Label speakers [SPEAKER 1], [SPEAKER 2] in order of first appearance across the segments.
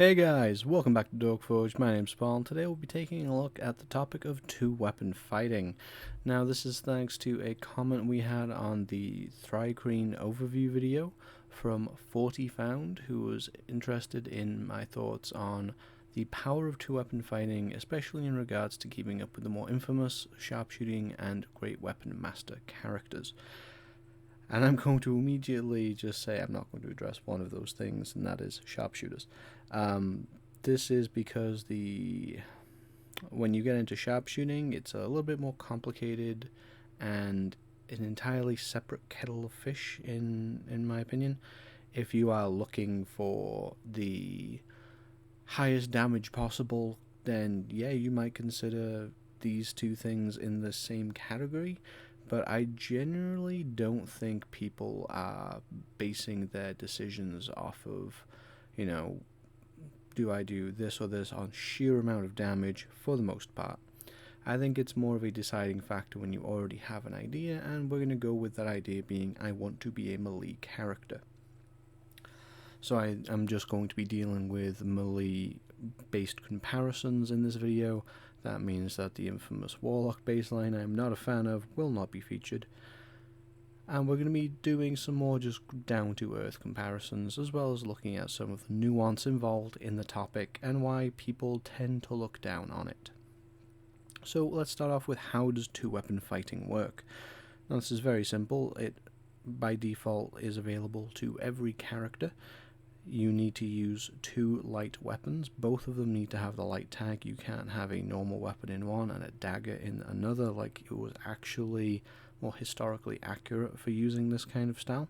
[SPEAKER 1] Hey guys, welcome back to Dorkforge. My name's Paul, and today we'll be taking a look at the topic of two-weapon fighting. Now, this is thanks to a comment we had on the Thri-Kreen overview video from 40 Found, who was interested in my thoughts on the power of two-weapon fighting, especially in regards to keeping up with the more infamous sharpshooting and great weapon master characters. And I'm going to immediately just say I'm not going to address one of those things, and that is sharpshooters. This is because when you get into sharpshooting, it's a little bit more complicated and an entirely separate kettle of fish, in my opinion. If you are looking for the highest damage possible, then yeah, you might consider these two things in the same category. But I generally don't think people are basing their decisions off of, do I do this or this on sheer amount of damage for the most part. I think it's more of a deciding factor when you already have an idea, and we're going to go with that idea being I want to be a melee character. So I'm just going to be dealing with melee-based comparisons in this video. That means that the infamous Warlock baseline I'm not a fan of will not be featured. And we're going to be doing some more just down-to-earth comparisons, as well as looking at some of the nuance involved in the topic and why people tend to look down on it. So let's start off with how does two-weapon fighting work? Now, this is very simple. It, by default, is available to every character. You need to use two light weapons. Both of them need to have the light tag. You can't have a normal weapon in one and a dagger in another, like it was actually more historically accurate for using this kind of style.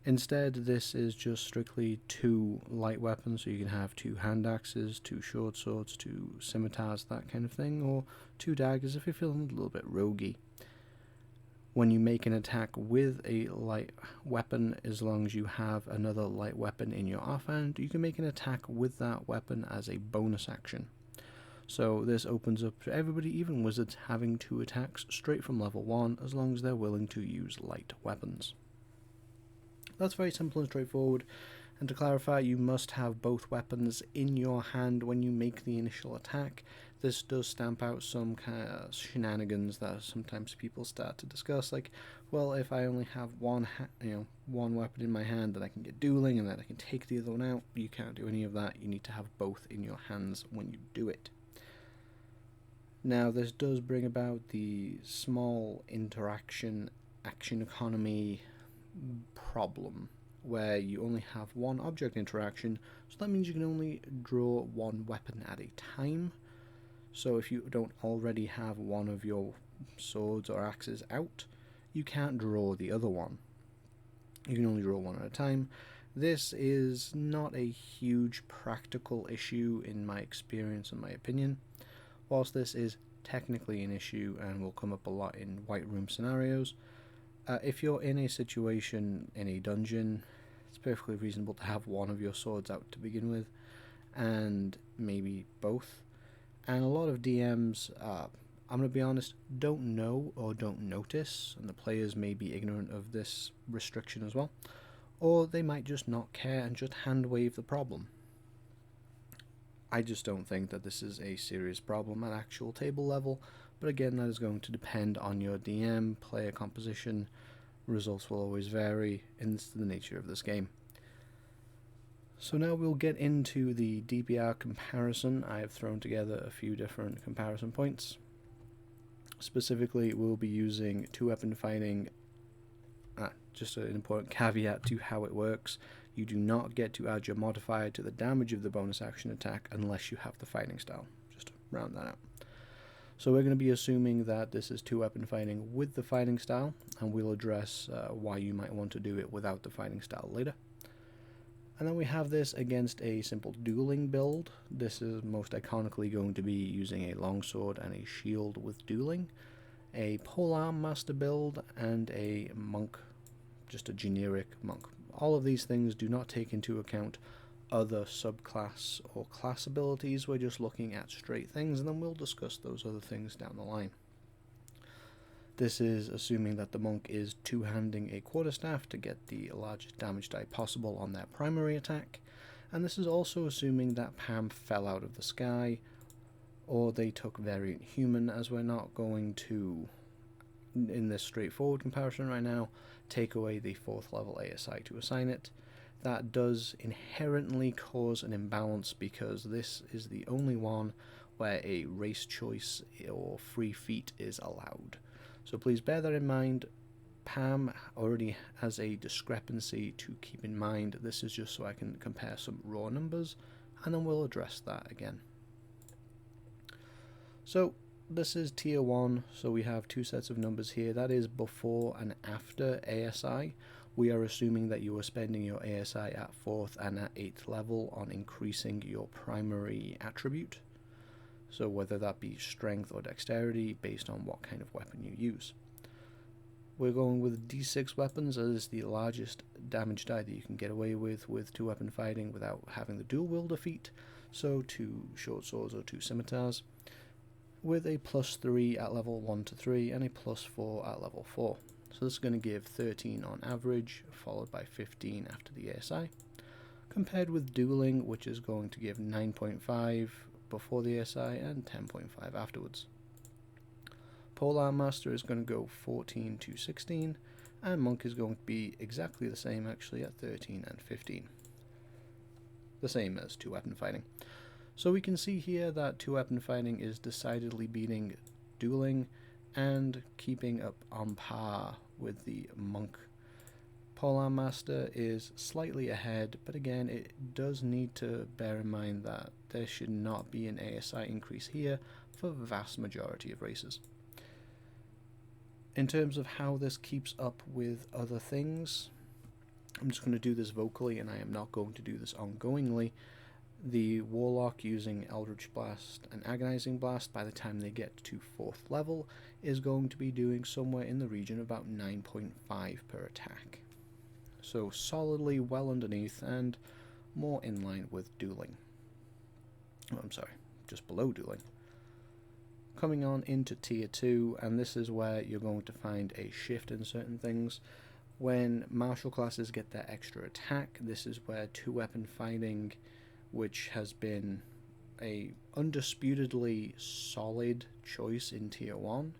[SPEAKER 1] Instead, this is just strictly two light weapons, so you can have two hand axes, two short swords, two scimitars, that kind of thing, or two daggers if you're feeling a little bit roguey. When you make an attack with a light weapon, as long as you have another light weapon in your offhand, you can make an attack with that weapon as a bonus action. So this opens up to everybody, even wizards, having two attacks straight from level 1 as long as they're willing to use light weapons. That's very simple and straightforward, and to clarify, you must have both weapons in your hand when you make the initial attack. This does stamp out some kind of shenanigans that sometimes people start to discuss, like, well, if I only have one weapon in my hand, then I can get dueling and then I can take the other one out. You can't do any of that. You need to have both in your hands when you do it. Now, this does bring about the small interaction action economy problem, where you only have one object interaction, so that means you can only draw one weapon at a time. So if you don't already have one of your swords or axes out, you can't draw the other one. You can only draw one at a time. This is not a huge practical issue in my experience and my opinion. Whilst this is technically an issue and will come up a lot in white room scenarios, if you're in a situation in a dungeon, it's perfectly reasonable to have one of your swords out to begin with, and maybe both. And a lot of DMs, I'm going to be honest, don't know or don't notice, and the players may be ignorant of this restriction as well, or they might just not care and just hand wave the problem. I just don't think that this is a serious problem at actual table level, but again, that is going to depend on your DM, player composition. Results will always vary, and it's the nature of this game. So now we'll get into the DPR comparison. I have thrown together a few different comparison points. Specifically, we'll be using two-weapon fighting. Just an important caveat to how it works. You do not get to add your modifier to the damage of the bonus action attack unless you have the fighting style. Just to round that out. So we're going to be assuming that this is two-weapon fighting with the fighting style, and we'll address why you might want to do it without the fighting style later. And then we have this against a simple dueling build. This is most iconically going to be using a longsword and a shield with dueling, a polearm master build, and a monk, just a generic monk. All of these things do not take into account other subclass or class abilities. We're just looking at straight things, and then we'll discuss those other things down the line. This is assuming that the monk is two-handing a quarterstaff to get the largest damage die possible on their primary attack, And this is also assuming that Pam fell out of the sky, or they took Variant Human, as we're not going to, in this straightforward comparison right now, take away the 4th level ASI to assign it. That does inherently cause an imbalance because this is the only one where a race choice or free feat is allowed. So please bear that in mind. Pam already has a discrepancy to keep in mind. This is just so I can compare some raw numbers, and then we'll address that again. So this is tier 1, so we have 2 sets of numbers here. That is before and after ASI. We are assuming that you are spending your ASI at 4th and at 8th level on increasing your primary attribute. So whether that be strength or dexterity, based on what kind of weapon you use. We're going with D6 weapons as the largest damage die that you can get away with 2-weapon fighting without having the dual wielder feat. So 2 short swords or 2 scimitars, with a +3 at level 1 to 3 and a +4 at level 4. So this is going to give 13 on average, followed by 15 after the ASI, compared with dueling, which is going to give 9.5 before the ASI and 10.5 afterwards. Polearm Master is going to go 14 to 16, and Monk is going to be exactly the same actually at 13 and 15. The same as 2-weapon fighting. So we can see here that 2-weapon fighting is decidedly beating dueling and keeping up on par with the Monk. Polearm Master is slightly ahead, but again it does need to bear in mind that there should not be an ASI increase here for the vast majority of races. In terms of how this keeps up with other things, I'm just going to do this vocally and I am not going to do this ongoingly. The Warlock using Eldritch Blast and Agonizing Blast, by the time they get to 4th level, is going to be doing somewhere in the region of about 9.5 per attack. So solidly well underneath and more in line with dueling. Oh, I'm sorry, just below dueling. Coming on into tier 2, and this is where you're going to find a shift in certain things. When martial classes get their extra attack, this is where 2-weapon fighting, which has been a undisputedly solid choice in tier 1.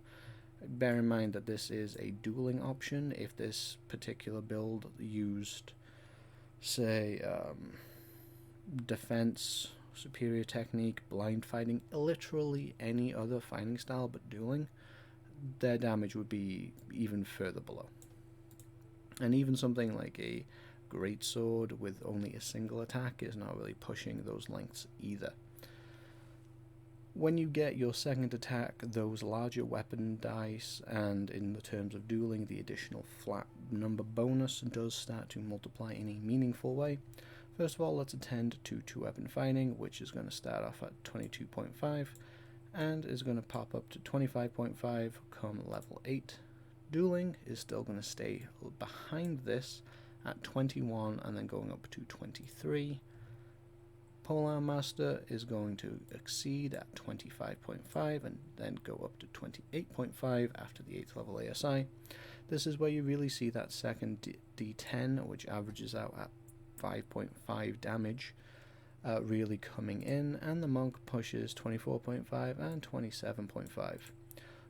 [SPEAKER 1] Bear in mind that this is a dueling option. If this particular build used, say, defense, superior technique, blind fighting, literally any other fighting style but dueling, their damage would be even further below. And even something like a greatsword with only a single attack is not really pushing those lengths either. When you get your second attack, those larger weapon dice, and in the terms of dueling, the additional flat number bonus does start to multiply in a meaningful way. First of all, let's attend to 2-weapon fighting, which is going to start off at 22.5 and is going to pop up to 25.5 come level 8. Dueling is still going to stay behind this at 21 and then going up to 23. Polearm Master is going to exceed at 25.5 and then go up to 28.5 after the 8th level ASI. This is where you really see that second D10, which averages out at 5.5 damage, really coming in, and the Monk pushes 24.5 and 27.5.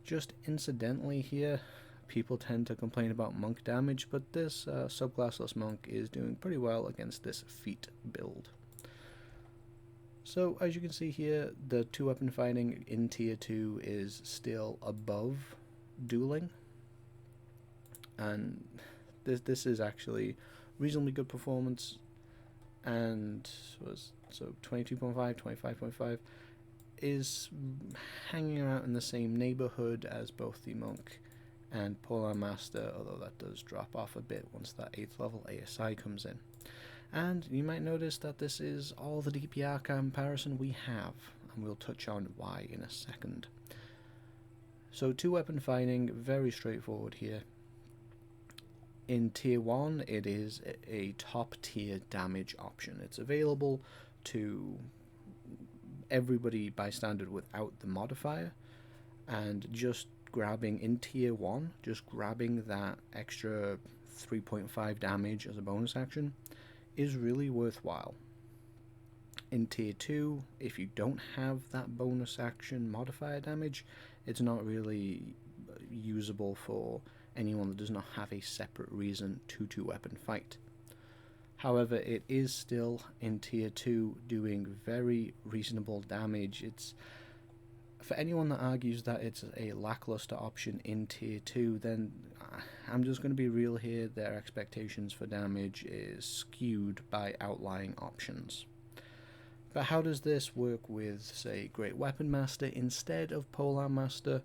[SPEAKER 1] Just incidentally here, people tend to complain about Monk damage, but this subclassless Monk is doing pretty well against this feat build. So as you can see here, the 2-weapon fighting in tier 2 is still above dueling, and this is actually reasonably good performance, and was so 22.5, 25.5 is hanging around in the same neighborhood as both the Monk and Polearm Master, although that does drop off a bit once that 8th level ASI comes in. And you might notice that this is all the DPR comparison we have, and we'll touch on why in a second. So 2-weapon fighting, very straightforward here. In tier 1, it is a top tier damage option. It's available to everybody by standard without the modifier, and just grabbing in tier 1, just grabbing that extra 3.5 damage as a bonus action is really worthwhile. In tier 2, if you don't have that bonus action modifier damage, it's not really usable for anyone that does not have a separate reason to two-weapon fight. However, it is still in tier 2 doing very reasonable damage. It's for anyone that argues that it's a lackluster option in tier 2, then I'm just going to be real here. Their expectations for damage is skewed by outlying options. But how does this work with, say, Great Weapon Master instead of Polearm Master?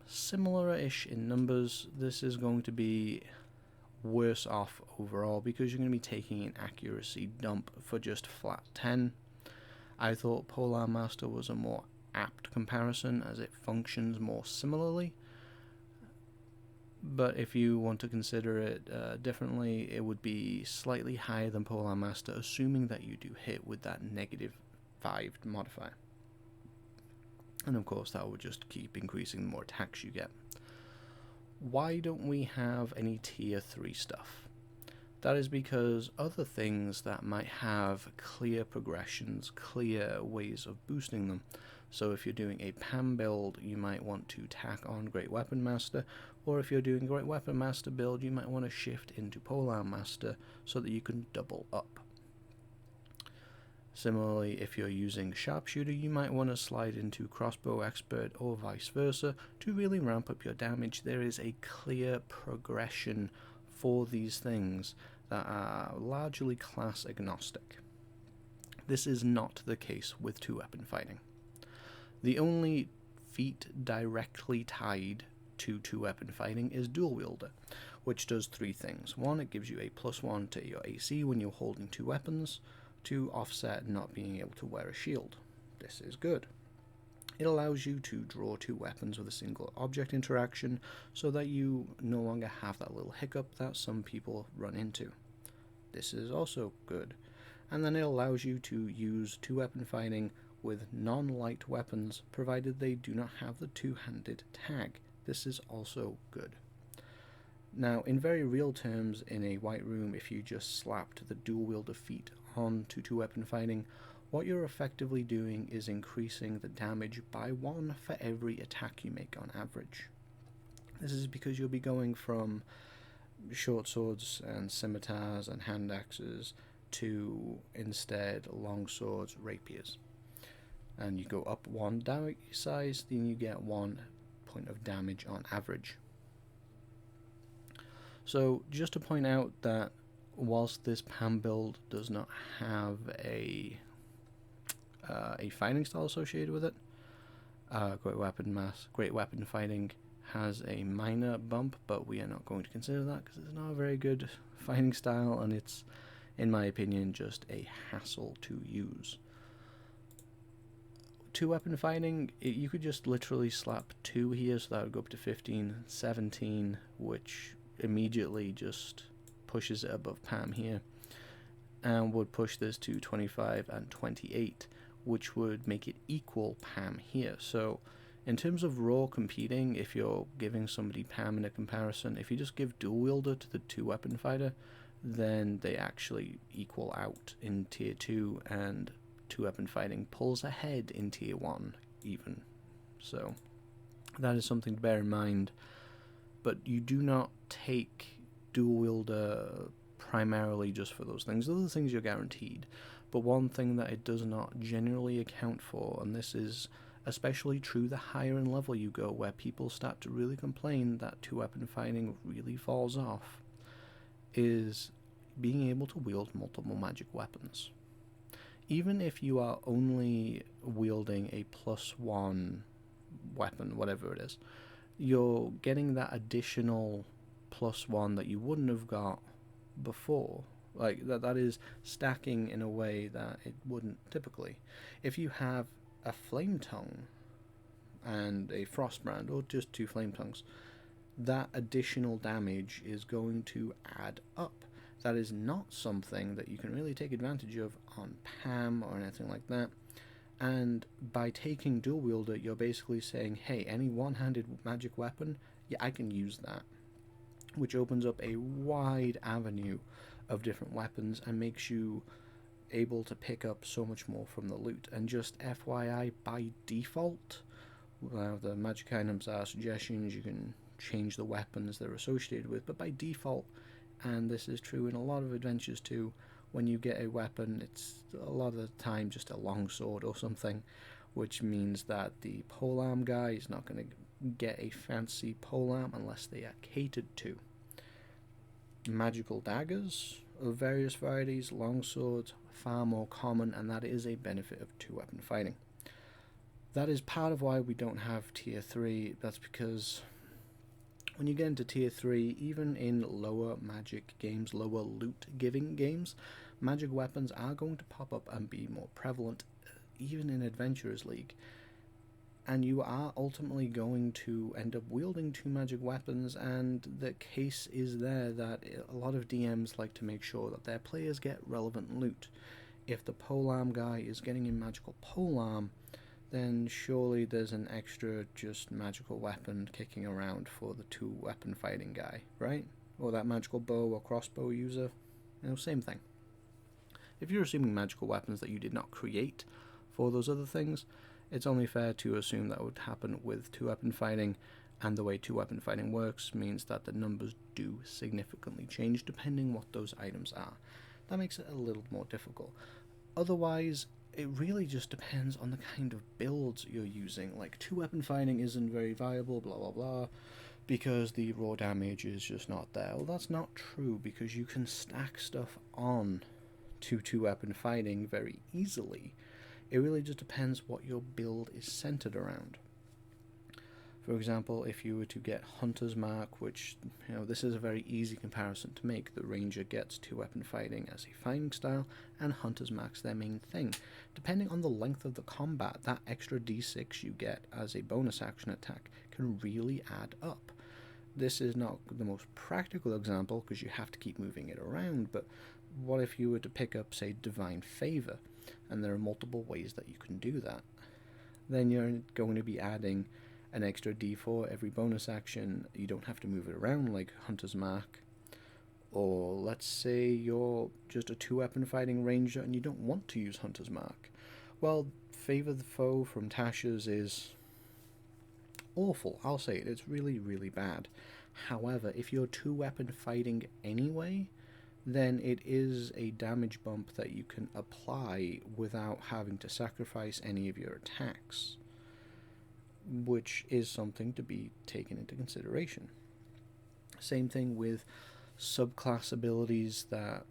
[SPEAKER 1] Similar-ish in numbers. This is going to be worse off overall because you're going to be taking an accuracy dump for just flat 10. I thought Polearm Master was a more apt comparison as it functions more similarly. But if you want to consider it differently, it would be slightly higher than Polearm Master, assuming that you do hit with that -5 modifier. And of course, that would just keep increasing the more attacks you get. Why don't we have any tier 3 stuff? That is because other things that might have clear progressions, clear ways of boosting them. So if you're doing a PAM build, you might want to tack on Great Weapon Master, or if you're doing Great Weapon Master build, you might want to shift into Polearm Master so that you can double up. Similarly, if you're using Sharpshooter, you might want to slide into Crossbow Expert or vice versa to really ramp up your damage. There is a clear progression for these things that are largely class agnostic. This is not the case with two-weapon fighting. The only feat directly tied to two-weapon fighting is Dual Wielder, which does 3 things. 1, it gives you a +1 to your AC when you're holding 2 weapons, to offset not being able to wear a shield. This is good. It allows you to draw 2 weapons with a single object interaction so that you no longer have that little hiccup that some people run into. This is also good. And then it allows you to use two-weapon fighting with non-light weapons provided they do not have the two-handed tag. This is also good. Now, in very real terms, in a white room, if you just slapped the dual wielder feat onto two-weapon fighting, what you're effectively doing is increasing the damage by 1 for every attack you make on average. This is because you'll be going from short swords and scimitars and hand axes to instead long swords, rapiers. And you go up 1 damage size, then you get 1 point of damage on average. So just to point out that whilst this PAM build does not have a fighting style associated with it, Great Weapon Fighting has a minor bump, but we are not going to consider that because it's not a very good fighting style, and it's, in my opinion, just a hassle to use. Two-weapon fighting, you could just literally slap 2 here, so that would go up to 15, 17, which immediately just pushes it above PAM here, and would push this to 25 and 28, which would make it equal PAM here. So in terms of raw competing, if you're giving somebody PAM in a comparison, if you just give dual wielder to the two-weapon fighter, then they actually equal out in tier 2, and two-weapon fighting pulls ahead in tier 1 even. So that is something to bear in mind. But you do not take dual wielder primarily just for those things. Other things you're guaranteed. But one thing that it does not generally account for, and this is especially true the higher in level you go, where people start to really complain that two-weapon fighting really falls off, is being able to wield multiple magic weapons. Even if you are only wielding a +1 weapon, whatever it is, you're getting that additional +1 that you wouldn't have got before. Like, that is stacking in a way that it wouldn't typically. If you have a Flame Tongue and a Frostbrand, or just 2 Flame Tongues, that additional damage is going to add up. That is not something that you can really take advantage of on PAM or anything like that. And by taking dual wielder, you're basically saying, hey, any one-handed magic weapon, yeah, I can use that. Which opens up a wide avenue of different weapons and makes you able to pick up so much more from the loot. And just FYI, by default, the magic items are suggestions. You can change the weapons they're associated with, but by default, and this is true in a lot of adventures too, when you get a weapon, it's a lot of the time just a longsword or something, which means that the polearm guy is not going to get a fancy polearm unless they are catered to. Magical daggers of various varieties, longswords, far more common, and that is a benefit of two-weapon fighting. That is part of why we don't have tier 3. That's because when you get into tier 3, even in lower magic games, lower loot giving games, magic weapons are going to pop up and be more prevalent, even in Adventurers League. And you are ultimately going to end up wielding two magic weapons, and the case is there that a lot of DMs like to make sure that their players get relevant loot. If the polearm guy is getting a magical polearm, then surely there's an extra just magical weapon kicking around for the two-weapon fighting guy, right? Or that magical bow or crossbow user, same thing. If you're assuming magical weapons that you did not create for those other things, it's only fair to assume that would happen with two-weapon fighting, and the way two-weapon fighting works means that the numbers do significantly change depending what those items are. That makes it a little more difficult. Otherwise, it really just depends on the kind of builds you're using. Like, two-weapon fighting isn't very viable, blah blah blah, because the raw damage is just not there. Well, that's not true, because you can stack stuff on to two-weapon fighting very easily. It really just depends what your build is centered around. For example, if you were to get Hunter's Mark, which, this is a very easy comparison to make. The Ranger gets two-weapon fighting as a fighting style, and Hunter's Mark's their main thing. Depending on the length of the combat, that extra d6 you get as a bonus action attack can really add up. This is not the most practical example because you have to keep moving it around, but what if you were to pick up, say, Divine Favor, and there are multiple ways that you can do that? Then you're going to be adding an extra d4 every bonus action. You don't have to move it around like Hunter's Mark. Or let's say you're just a two-weapon fighting ranger and you don't want to use Hunter's Mark. Well, Favor the Foe from Tasha's is awful. I'll say it. It's really, really bad. However, if you're two-weapon fighting anyway, then it is a damage bump that you can apply without having to sacrifice any of your attacks, which is something to be taken into consideration. Same thing with subclass abilities that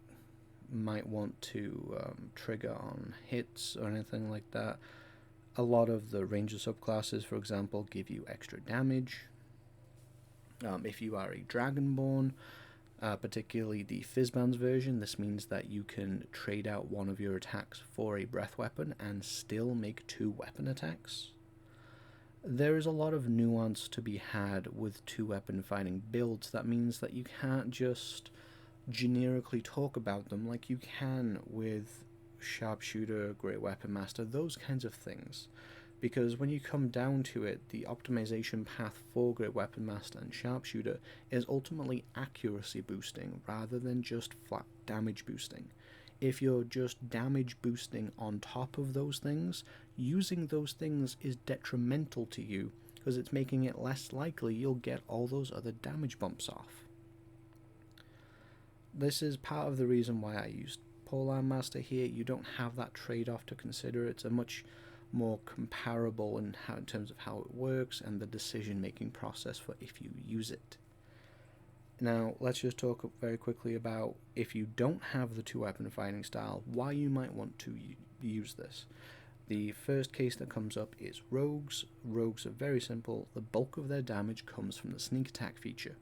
[SPEAKER 1] might want to trigger on hits or anything like that. A lot of the Ranger subclasses, for example, give you extra damage. If you are a Dragonborn, particularly the Fizban's version, this means that you can trade out one of your attacks for a breath weapon and still make two weapon attacks. There is a lot of nuance to be had with two-weapon fighting builds. That means that you can't just generically talk about them like you can with Sharpshooter, Great Weapon Master, those kinds of things. Because when you come down to it, the optimization path for Great Weapon Master and Sharpshooter is ultimately accuracy boosting rather than just flat damage boosting. If you're just damage boosting on top of those things, using those things is detrimental to you because it's making it less likely you'll get all those other damage bumps off. This is part of the reason why I used Polearm Master here. You don't have that trade-off to consider. It's a much more comparable in terms of how it works and the decision-making process for if you use it. Now, let's just talk very quickly about, if you don't have the two-weapon fighting style, why you might want to use this. The first case that comes up is rogues. Rogues are very simple. The bulk of their damage comes from the sneak attack feature.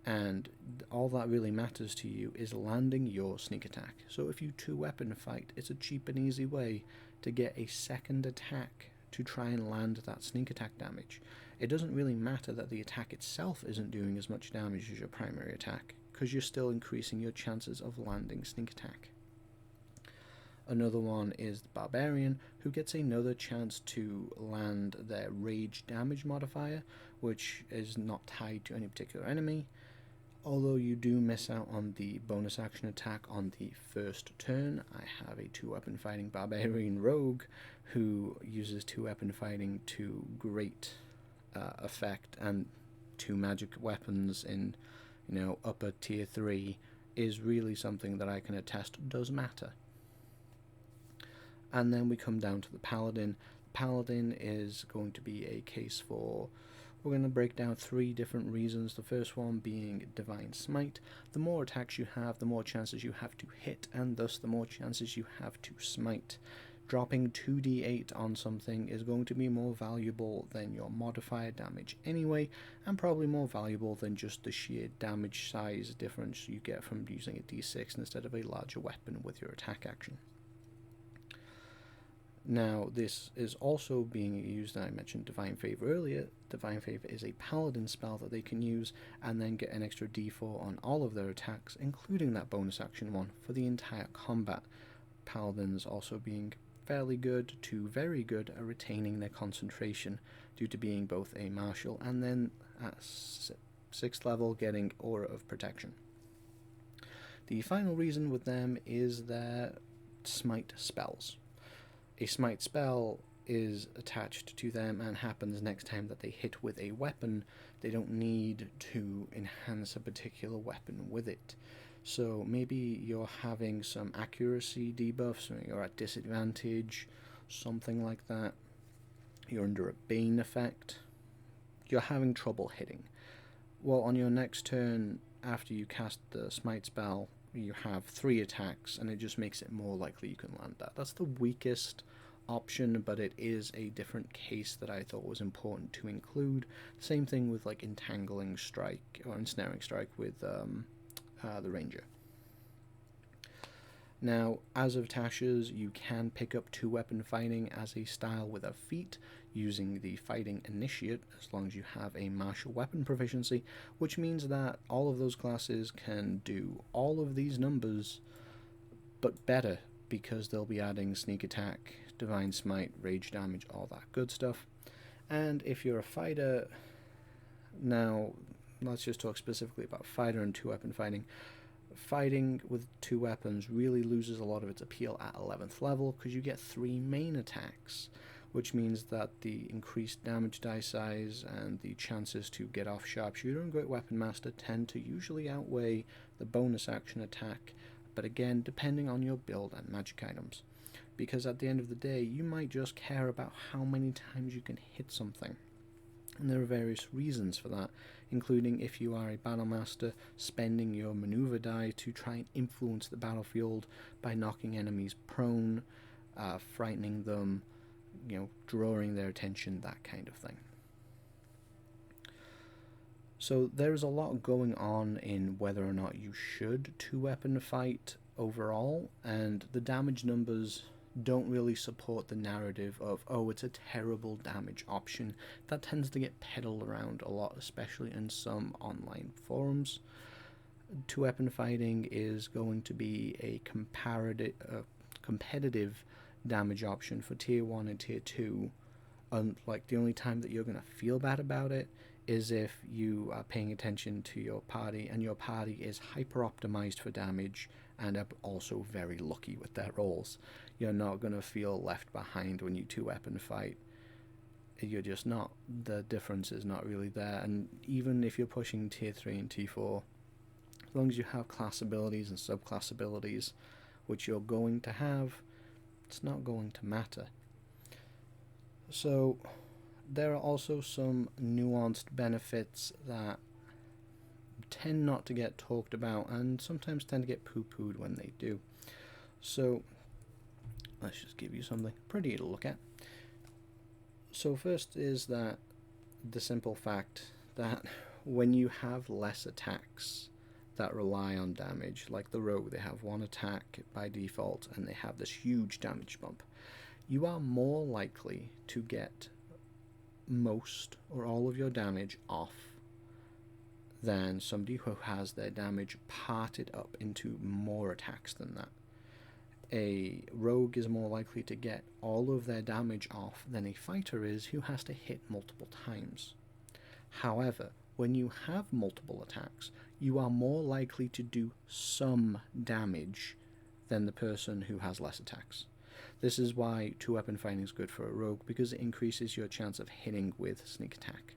[SPEAKER 1] And all that really matters to you is landing your sneak attack. So if you two-weapon fight, it's a cheap and easy way to get a second attack to try and land that sneak attack damage. It doesn't really matter that the attack itself isn't doing as much damage as your primary attack, because you're still increasing your chances of landing sneak attack. Another one is the Barbarian, who gets another chance to land their rage damage modifier, which is not tied to any particular enemy. Although you do miss out on the bonus action attack on the first turn, I have a 2-weapon fighting barbarian rogue who uses 2-weapon fighting to great effect, and 2 magic weapons in, upper tier 3 is really something that I can attest does matter. And then we come down to the paladin. Paladin is going to be a case for, we're going to break down 3 different reasons. The first one being Divine Smite. The more attacks you have, the more chances you have to hit, and thus the more chances you have to smite. Dropping 2d8 on something is going to be more valuable than your modifier damage anyway, and probably more valuable than just the sheer damage size difference you get from using a d6 instead of a larger weapon with your attack action. Now, this is also being used, I mentioned Divine Favor earlier. Divine Favor is a paladin spell that they can use and then get an extra d4 on all of their attacks, including that bonus action one, for the entire combat. Paladins also being fairly good to very good at retaining their concentration due to being both a martial and then at 6th level getting Aura of Protection. The final reason with them is their smite spells. A smite spell is attached to them and happens next time that they hit with a weapon. They don't need to enhance a particular weapon with it. So maybe you're having some accuracy debuffs, or you're at disadvantage, something like that. You're under a Bane effect. You're having trouble hitting. Well, on your next turn, after you cast the smite spell, you have 3 attacks, and it just makes it more likely you can land that. That's the weakest option, but it is a different case that I thought was important to include. Same thing with like Entangling Strike or Ensnaring Strike with the Ranger. Now, as of Tasha's, you can pick up 2-weapon fighting as a style with a feat using the Fighting Initiate, as long as you have a martial weapon proficiency, which means that all of those classes can do all of these numbers, but better, because they'll be adding Sneak Attack, Divine Smite, Rage Damage, all that good stuff. And if you're a fighter, now let's just talk specifically about fighter and 2-weapon fighting. Fighting with 2 weapons really loses a lot of its appeal at 11th level because you get 3 main attacks, which means that the increased damage die size and the chances to get off Sharpshooter and Great Weapon Master tend to usually outweigh the bonus action attack, but again, depending on your build and magic items. Because at the end of the day, you might just care about how many times you can hit something. And there are various reasons for that, including if you are a battle master, spending your maneuver die to try and influence the battlefield by knocking enemies prone, frightening them, drawing their attention, that kind of thing. So there's a lot going on in whether or not you should 2-weapon fight overall, and the damage numbers don't really support the narrative of, oh, it's a terrible damage option. That tends to get peddled around a lot, especially in some online forums. 2-weapon fighting is going to be a competitive damage option for tier 1 and tier 2. Like, the only time that you're going to feel bad about it is if you are paying attention to your party and your party is hyper optimized for damage and are also very lucky with their rolls. You're not going to feel left behind when you 2-weapon fight. You're just not. The difference is not really there. And even if you're pushing tier 3 and tier 4, as long as you have class abilities and subclass abilities, which you're going to have, it's not going to matter. So there are also some nuanced benefits that tend not to get talked about and sometimes tend to get poo-pooed when they do. So let's just give you something pretty to look at. So first is that the simple fact that when you have less attacks that rely on damage, like the rogue, they have 1 attack by default and they have this huge damage bump, you are more likely to get most or all of your damage off than somebody who has their damage parted up into more attacks than that. A rogue is more likely to get all of their damage off than a fighter is who has to hit multiple times. However, when you have multiple attacks, you are more likely to do some damage than the person who has less attacks. This is why 2-weapon fighting is good for a rogue, because it increases your chance of hitting with sneak attack.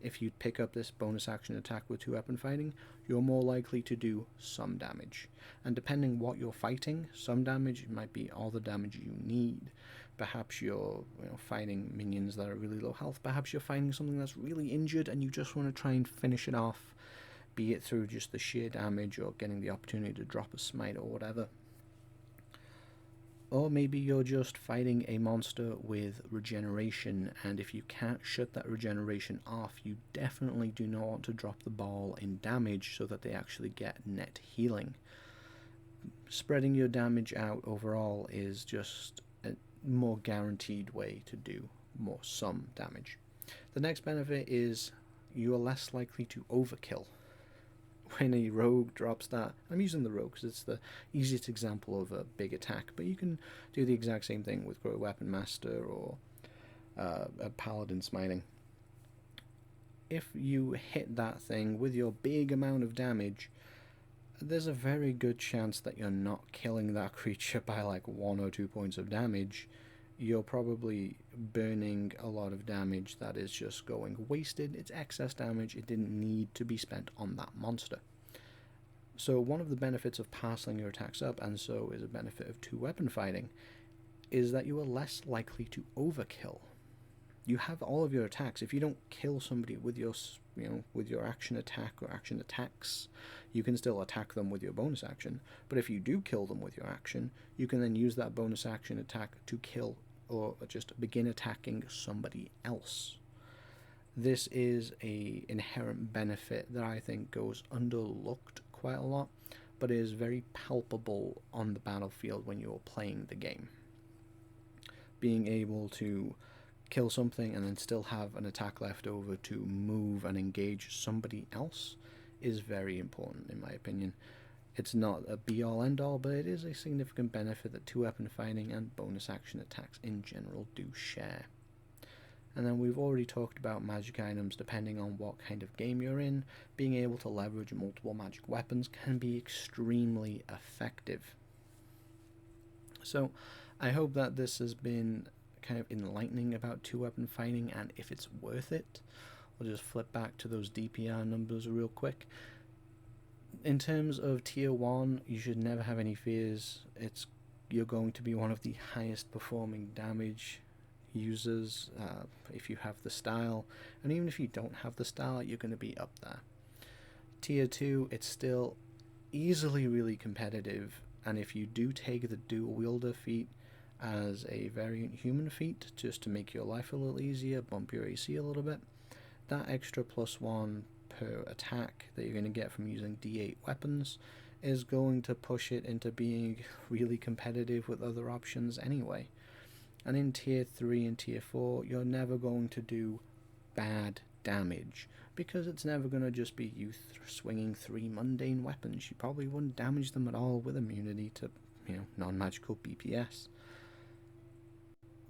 [SPEAKER 1] If you pick up this bonus action attack with 2-weapon fighting, you're more likely to do some damage. And depending what you're fighting, some damage might be all the damage you need. Perhaps you're fighting minions that are really low health. Perhaps you're fighting something that's really injured and you just want to try and finish it off, be it through just the sheer damage or getting the opportunity to drop a smite or whatever. Or maybe you're just fighting a monster with regeneration, and if you can't shut that regeneration off, you definitely do not want to drop the ball in damage so that they actually get net healing. Spreading your damage out overall is just a more guaranteed way to do some damage. The next benefit is you are less likely to overkill. When a rogue drops that, I'm using the rogue because it's the easiest example of a big attack, but you can do the exact same thing with Great Weapon Master or a Paladin smiting. If you hit that thing with your big amount of damage, there's a very good chance that you're not killing that creature by like 1 or 2 points of damage. You're probably burning a lot of damage that is just going wasted. It's excess damage. It didn't need to be spent on that monster. So one of the benefits of parceling your attacks up, and so is a benefit of 2-weapon fighting, is that you are less likely to overkill. You have all of your attacks. If you don't kill somebody with your action attack or action attacks, you can still attack them with your bonus action. But if you do kill them with your action, you can then use that bonus action attack to kill or just begin attacking somebody else. This is an inherent benefit that I think goes underlooked quite a lot, but is very palpable on the battlefield when you're playing the game. Being able to kill something and then still have an attack left over to move and engage somebody else is very important, in my opinion. It's not a be-all end-all, but it is a significant benefit that 2-weapon fighting and bonus action attacks in general do share. And then we've already talked about magic items. Depending on what kind of game you're in, being able to leverage multiple magic weapons can be extremely effective. So I hope that this has been kind of enlightening about 2-weapon fighting and if it's worth it. We'll just flip back to those DPR numbers real quick. In terms of tier 1, you should never have any fears. You're going to be one of the highest performing damage users if you have the style, and even if you don't have the style, you're going to be up there. Tier 2, it's still easily really competitive, and if you do take the dual wielder feat as a variant human feat just to make your life a little easier, bump your AC a little bit, that extra +1 per attack that you're going to get from using D8 weapons is going to push it into being really competitive with other options anyway. And in tier 3 and tier 4, you're never going to do bad damage, because it's never going to just be you swinging 3 mundane weapons. You probably wouldn't damage them at all with immunity to non-magical BPS.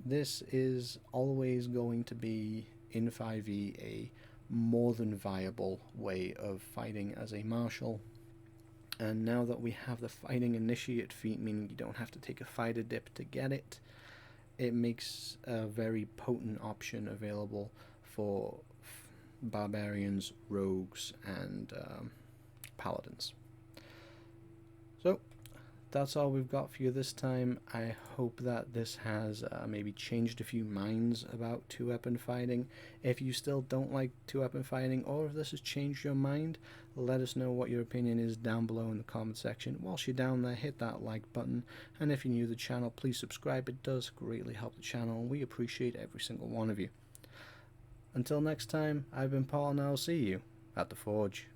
[SPEAKER 1] This is always going to be, in 5e, a more than viable way of fighting as a martial. And now that we have the fighting initiate feat, meaning you don't have to take a fighter dip to get it, it makes a very potent option available for barbarians, rogues, and paladins. So that's all we've got for you this time. I hope that this has maybe changed a few minds about 2-weapon fighting. If you still don't like 2-weapon fighting, or if this has changed your mind, let us know what your opinion is down below in the comment section. Whilst you're down there, hit that like button, and if you're new to the channel, please subscribe. It does greatly help the channel, and we appreciate every single one of you. Until next time, I've been Paul, and I'll see you at the Forge.